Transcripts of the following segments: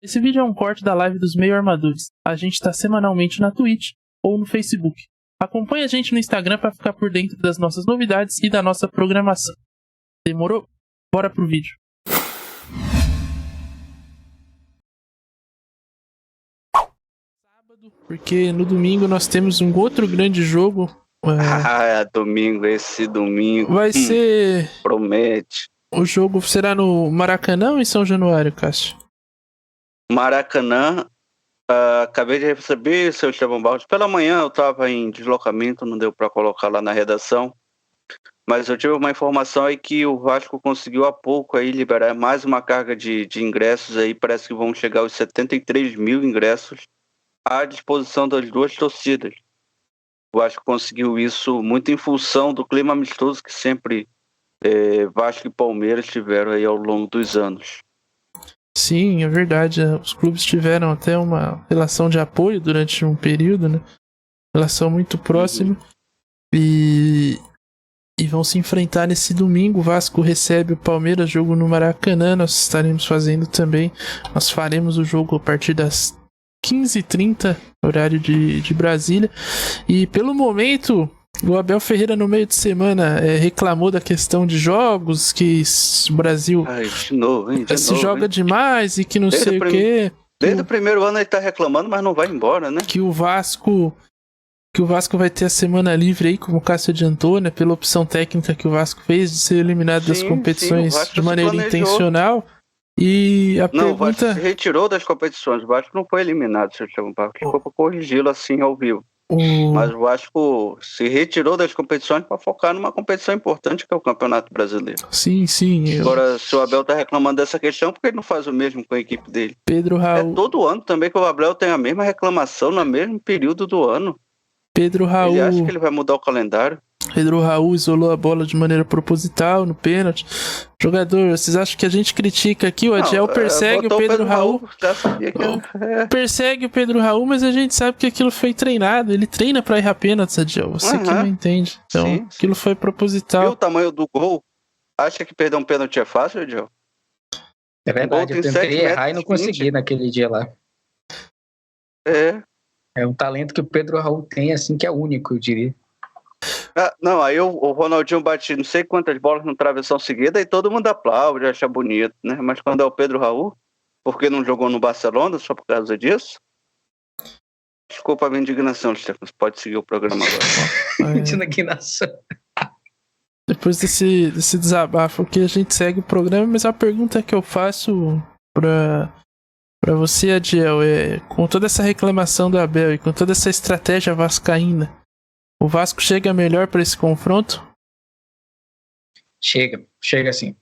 Esse vídeo é um corte da live dos Meio Armadores. A gente está semanalmente na Twitch ou no Facebook. Acompanhe a gente no Instagram para ficar por dentro das nossas novidades e da nossa programação. Demorou? Bora pro vídeo. Sábado, porque no domingo nós temos um outro grande jogo. Domingo, esse domingo. Vai ser... Promete. O jogo será no Maracanã ou em São Januário, Cássio? Maracanã. Acabei de receber, seu Estevão Barros. Pela manhã eu estava em deslocamento, não deu para colocar lá na redação. Mas eu tive uma informação aí que o Vasco conseguiu há pouco aí liberar mais uma carga de ingressos aí. Parece que vão chegar aos 73 mil ingressos à disposição das duas torcidas. O Vasco conseguiu isso muito em função do clima amistoso que sempre Vasco e Palmeiras tiveram aí ao longo dos anos. Sim, é verdade. Os clubes tiveram até uma relação de apoio durante um período, né? Relação muito próxima. E vão se enfrentar nesse domingo. O Vasco recebe o Palmeiras, jogo no Maracanã. Nós estaremos fazendo também. Nós faremos o jogo a partir das 15h30, horário de Brasília. E pelo momento, o Abel Ferreira no meio de semana reclamou da questão de jogos, que o Brasil se joga demais e que não sei o quê. Desde o primeiro ano ele tá reclamando, mas não vai embora, né? Que o Vasco vai ter a semana livre aí, como o Cássio adiantou, né? Pela opção técnica que o Vasco fez de ser eliminado das competições de maneira intencional. E a pergunta... o Vasco se retirou das competições. O Vasco não foi eliminado, seu Thiago Barros. Ficou para corrigi-lo assim ao vivo. Mas o Vasco se retirou das competições para focar numa competição importante que é o Campeonato Brasileiro. Sim. Agora, se o Abel tá reclamando dessa questão, por que ele não faz o mesmo com a equipe dele? Pedro Raul... É todo ano também que o Abel tem a mesma reclamação no mesmo período do ano. Pedro Raul... Ele acha que ele vai mudar o calendário? Pedro Raul isolou a bola de maneira proposital no pênalti. Jogador, vocês acham que a gente critica aqui? O Adiel persegue o Pedro Raul. Já sabia que persegue o Pedro Raul, mas a gente sabe que aquilo foi treinado. Ele treina pra errar pênaltis, Adiel. Você que não entende. Então, sim. Aquilo foi proposital. Viu o tamanho do gol? Acha que perder um pênalti é fácil, Adiel? É verdade, eu tentei errar e não consegui naquele dia lá. É um talento que o Pedro Raul tem, assim, que é único, eu diria. Não, aí o Ronaldinho bate não sei quantas bolas no travessão seguida e todo mundo aplaude, acha bonito, né? Mas quando é o Pedro Raul, porque não jogou no Barcelona só por causa disso? Desculpa a minha indignação, Stefano. Você pode seguir o programa agora. Indignação. Depois desse desabafo aqui, a gente segue o programa, mas a pergunta que eu faço pra você, Adiel, com toda essa reclamação do Abel e com toda essa estratégia vascaína, o Vasco chega melhor para esse confronto? Chega sim.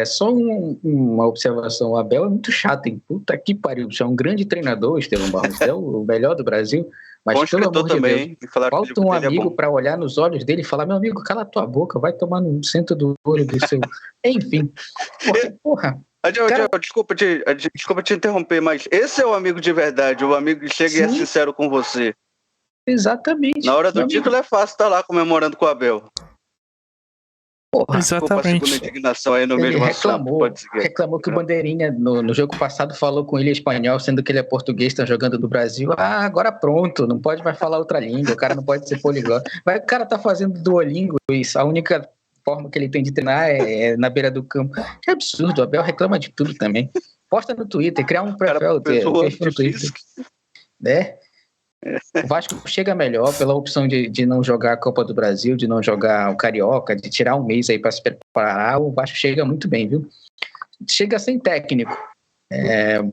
Só uma observação, o Abel é muito chato, hein? Puta que pariu, você é um grande treinador, Estevão Barros, é o melhor do Brasil, mas bom pelo amor de também, Deus, falta um amigo para olhar nos olhos dele e falar, meu amigo, cala tua boca, vai tomar no centro do olho do seu... Enfim, porra. Adiel, desculpa te interromper, mas esse é o amigo de verdade, o amigo que chega e é sincero com você. Exatamente. Na hora do título é fácil estar lá comemorando com o Abel. Porra, exatamente. A segunda indignação aí no mesmo reclamou que o Bandeirinha no jogo passado falou com ele em espanhol, sendo que ele é português, tá jogando do Brasil. Agora pronto, não pode mais falar outra língua, o cara não pode ser poliglota. O cara tá fazendo Duolingo, isso. A única forma que ele tem de treinar é na beira do campo. Que absurdo, o Abel reclama de tudo também. Posta no Twitter, criar um perfil no Twitter. O Vasco chega melhor pela opção de não jogar a Copa do Brasil, de não jogar o Carioca, de tirar um mês aí para se preparar. O Vasco chega muito bem, viu? Chega sem técnico,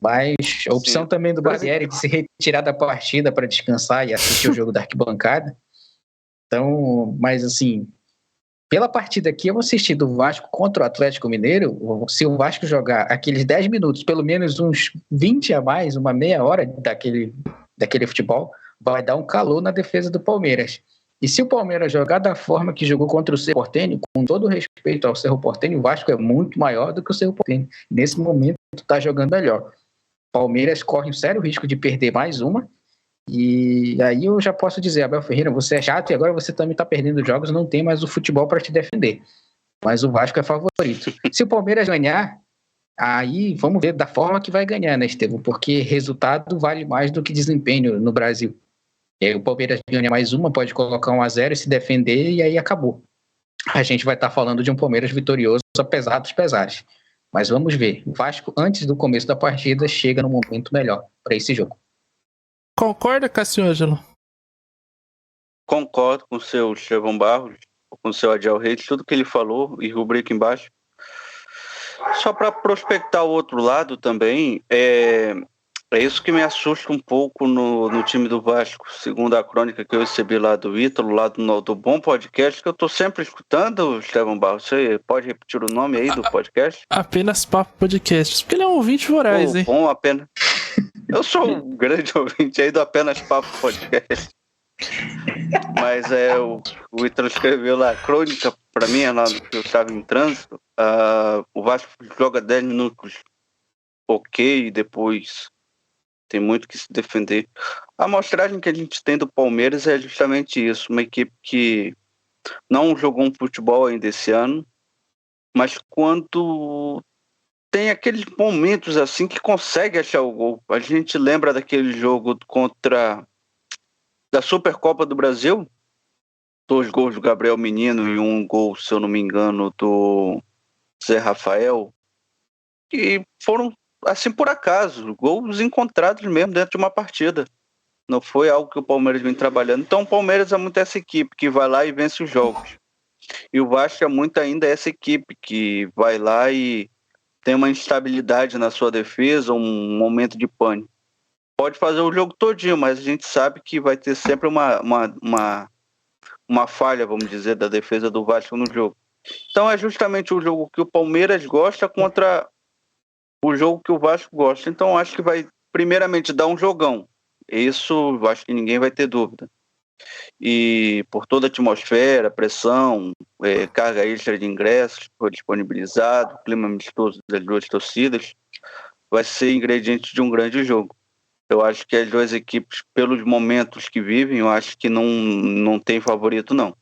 mas a opção também do Barbieri de se retirar da partida para descansar e assistir o jogo da arquibancada. Então, mas assim, pela partida que eu assisti do Vasco contra o Atlético Mineiro, se o Vasco jogar aqueles 10 minutos, pelo menos uns 20 a mais, uma meia hora daquele futebol, vai dar um calor na defesa do Palmeiras. E se o Palmeiras jogar da forma que jogou contra o Cerro Porteño, com todo respeito ao Cerro Porteño, o Vasco é muito maior do que o Cerro Porteño. Nesse momento está jogando melhor. O Palmeiras corre um sério risco de perder mais uma. E aí eu já posso dizer, Abel Ferreira, você é chato e agora você também está perdendo jogos, não tem mais o futebol para te defender. Mas o Vasco é favorito. Se o Palmeiras ganhar, Aí vamos ver da forma que vai ganhar, né, Estevão? Porque resultado vale mais do que desempenho no Brasil. E aí o Palmeiras ganha mais uma, pode colocar 1-0 e se defender, e aí acabou. A gente vai estar falando de um Palmeiras vitorioso, apesar dos pesares. Mas vamos ver. O Vasco, antes do começo da partida, chega no momento melhor para esse jogo. Concorda, Cassiângelo? Concordo com o seu Estevão Barros, com o seu Adiel Reis, tudo que ele falou e rubrica embaixo. Só para prospectar o outro lado também, é isso que me assusta um pouco no time do Vasco, segundo a crônica que eu recebi lá do Ítalo, lá do Bom Podcast, que eu estou sempre escutando, Estevão Barros. Você pode repetir o nome aí do podcast? Apenas Papo Podcast, porque ele é um ouvinte voraz, hein? Bom, apenas. Eu sou um grande ouvinte aí do Apenas Papo Podcast. Mas o Ítalo escreveu lá a crônica para mim, lá que eu estava em trânsito. O Vasco joga 10 minutos ok, depois tem muito que se defender. A amostragem que a gente tem do Palmeiras é justamente isso, uma equipe que não jogou um futebol ainda esse ano, mas quando tem aqueles momentos assim que consegue achar o gol. A gente lembra daquele jogo da Supercopa do Brasil, 2 gols do Gabriel Menino e 1 gol, se eu não me engano, do Zé Rafael, que foram assim por acaso, gols encontrados mesmo dentro de uma partida. Não foi algo que o Palmeiras vem trabalhando. Então o Palmeiras é muito essa equipe que vai lá e vence os jogos. E o Vasco é muito ainda essa equipe que vai lá e tem uma instabilidade na sua defesa, um momento de pânico. Pode fazer o jogo todinho, mas a gente sabe que vai ter sempre uma falha, vamos dizer, da defesa do Vasco no jogo. Então é justamente o jogo que o Palmeiras gosta contra o jogo que o Vasco gosta. Então acho que vai primeiramente dar um jogão. Isso acho que ninguém vai ter dúvida. E por toda a atmosfera, pressão, carga extra de ingressos foi disponibilizado, clima amistoso das duas torcidas, vai ser ingrediente de um grande jogo. Eu acho que as duas equipes, pelos momentos que vivem, eu acho que não tem favorito, não.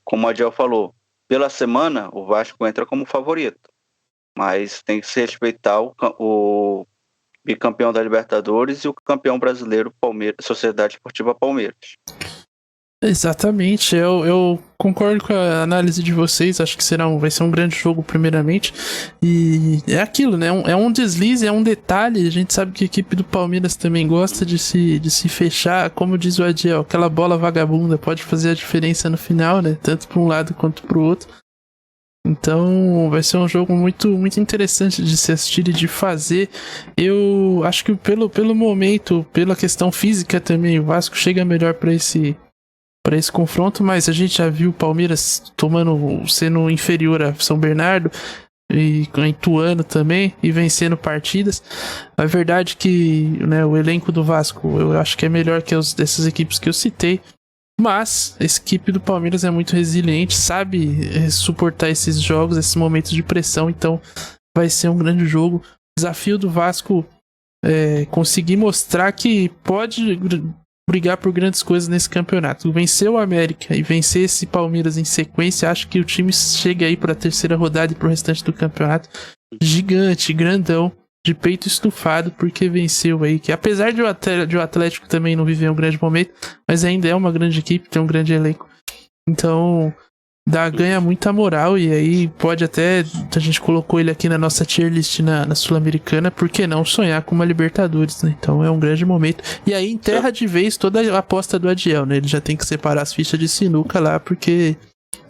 Como a Adiel falou, pela semana o Vasco entra como favorito, mas tem que se respeitar o bicampeão da Libertadores e o campeão brasileiro, Sociedade Esportiva Palmeiras. Exatamente, eu concordo com a análise de vocês, acho que vai ser um grande jogo primeiramente, e é aquilo, né, é um deslize, é um detalhe, a gente sabe que a equipe do Palmeiras também gosta de se fechar, como diz o Adiel, aquela bola vagabunda pode fazer a diferença no final, né, tanto para um lado quanto para o outro. Então vai ser um jogo muito, muito interessante de se assistir e de fazer. Eu acho que pelo momento, pela questão física também, o Vasco chega melhor para esse confronto, mas a gente já viu o Palmeiras sendo inferior a São Bernardo e em Ituano também, e vencendo partidas. A verdade é que, né, o elenco do Vasco eu acho que é melhor que dessas equipes que eu citei. Mas a equipe do Palmeiras é muito resiliente, sabe suportar esses jogos, esses momentos de pressão, então vai ser um grande jogo. O desafio do Vasco é conseguir mostrar que pode brigar por grandes coisas nesse campeonato. Vencer o América e vencer esse Palmeiras em sequência, acho que o time chega aí para a terceira rodada e para o restante do campeonato gigante, grandão, de peito estufado, porque venceu aí, que apesar de o Atlético também não viver um grande momento, mas ainda é uma grande equipe, tem um grande elenco, então ganha muita moral, e aí pode até, a gente colocou ele aqui na nossa tier list na Sul-Americana, por que não sonhar com uma Libertadores, né? Então é um grande momento, e aí enterra de vez toda a aposta do Adiel, né? Ele já tem que separar as fichas de sinuca lá, porque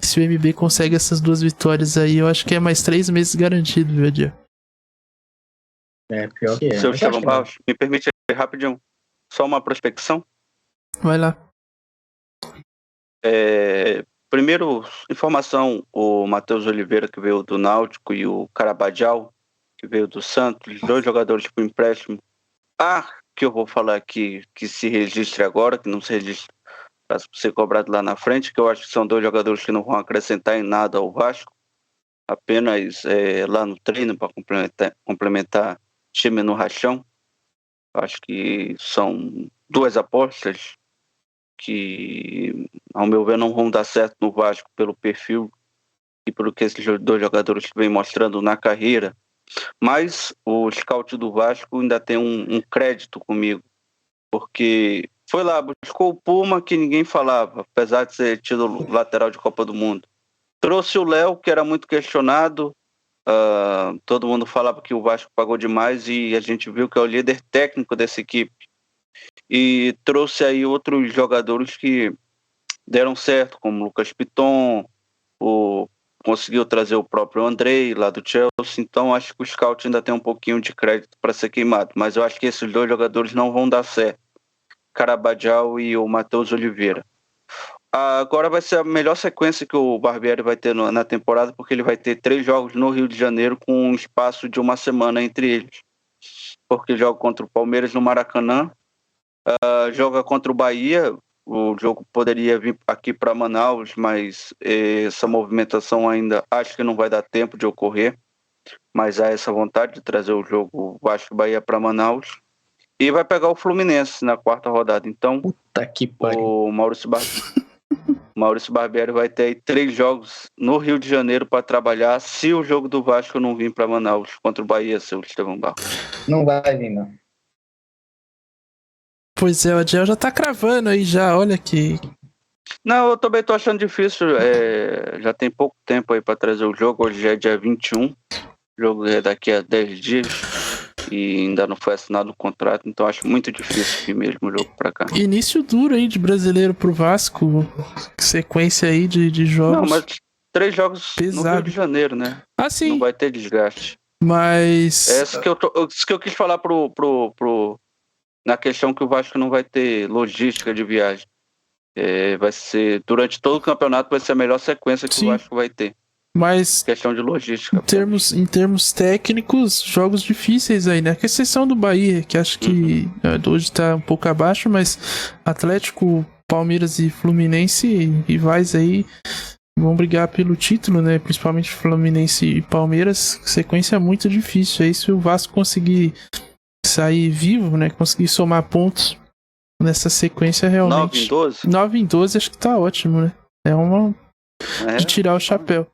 se o MB consegue essas 2 vitórias aí, eu acho que é mais 3 meses garantido, viu, Adiel? Pior que é. Seu Estevão Barros, me permite rapidinho, só uma prospecção? Vai lá. Primeiro, informação, o Matheus Oliveira, que veio do Náutico, e o Carabajal, que veio do Santos, 2 jogadores por empréstimo. Que eu vou falar aqui, que se registre agora, que não se registre para ser cobrado lá na frente, que eu acho que são 2 jogadores que não vão acrescentar em nada ao Vasco, apenas lá no treino para complementar time no rachão. Acho que são 2 apostas que, ao meu ver, não vão dar certo no Vasco pelo perfil e pelo que esses dois jogadores vêm mostrando na carreira, mas o scout do Vasco ainda tem um crédito comigo, porque foi lá, buscou o Puma que ninguém falava, apesar de ser tido lateral de Copa do Mundo. Trouxe o Léo, que era muito questionado, todo mundo falava que o Vasco pagou demais e a gente viu que é o líder técnico dessa equipe. E trouxe aí outros jogadores que deram certo, como o Lucas Piton, conseguiu trazer o próprio Andrei lá do Chelsea, então acho que o scout ainda tem um pouquinho de crédito para ser queimado, mas eu acho que esses dois jogadores não vão dar certo, Carabajal e o Matheus Oliveira. Agora vai ser a melhor sequência que o Barbieri vai ter na temporada, porque ele vai ter 3 jogos no Rio de Janeiro com um espaço de uma semana entre eles, porque joga contra o Palmeiras no Maracanã, joga contra o Bahia. O jogo poderia vir aqui para Manaus, mas essa movimentação ainda acho que não vai dar tempo de ocorrer. Mas há essa vontade de trazer o jogo Vasco-Bahia para Manaus. E vai pegar o Fluminense na 4ª rodada. Então, Puta que pariu. o Maurício Barbieri vai ter aí 3 jogos no Rio de Janeiro para trabalhar, se o jogo do Vasco não vir para Manaus contra o Bahia, seu Estevão Barros. Não vai vir, não. Pois é, o Adiel já tá cravando aí já, olha aqui. Não, eu também tô achando difícil, já tem pouco tempo aí pra trazer o jogo, hoje já é dia 21, o jogo é daqui a 10 dias e ainda não foi assinado o contrato, então acho muito difícil vir mesmo o jogo pra cá. Início duro aí de brasileiro pro Vasco, sequência aí de jogos. Não, mas 3 jogos pesado. No Rio de Janeiro, né? Ah, sim. Não vai ter desgaste. Mas... Isso que eu quis falar na questão que o Vasco não vai ter logística de viagem. Vai ser, durante todo o campeonato, vai ser a melhor sequência que Sim. o Vasco vai ter. Mas questão de logística. Em termos técnicos, jogos difíceis aí, né? Com exceção do Bahia, que acho que hoje tá um pouco abaixo, mas Atlético, Palmeiras e Fluminense, rivais aí, vão brigar pelo título, né? Principalmente Fluminense e Palmeiras. Sequência muito difícil. Aí se o Vasco conseguir sair vivo, né? Conseguir somar pontos nessa sequência realmente. 9 em 12? 9 em 12 acho que tá ótimo, né? É uma de tirar o chapéu.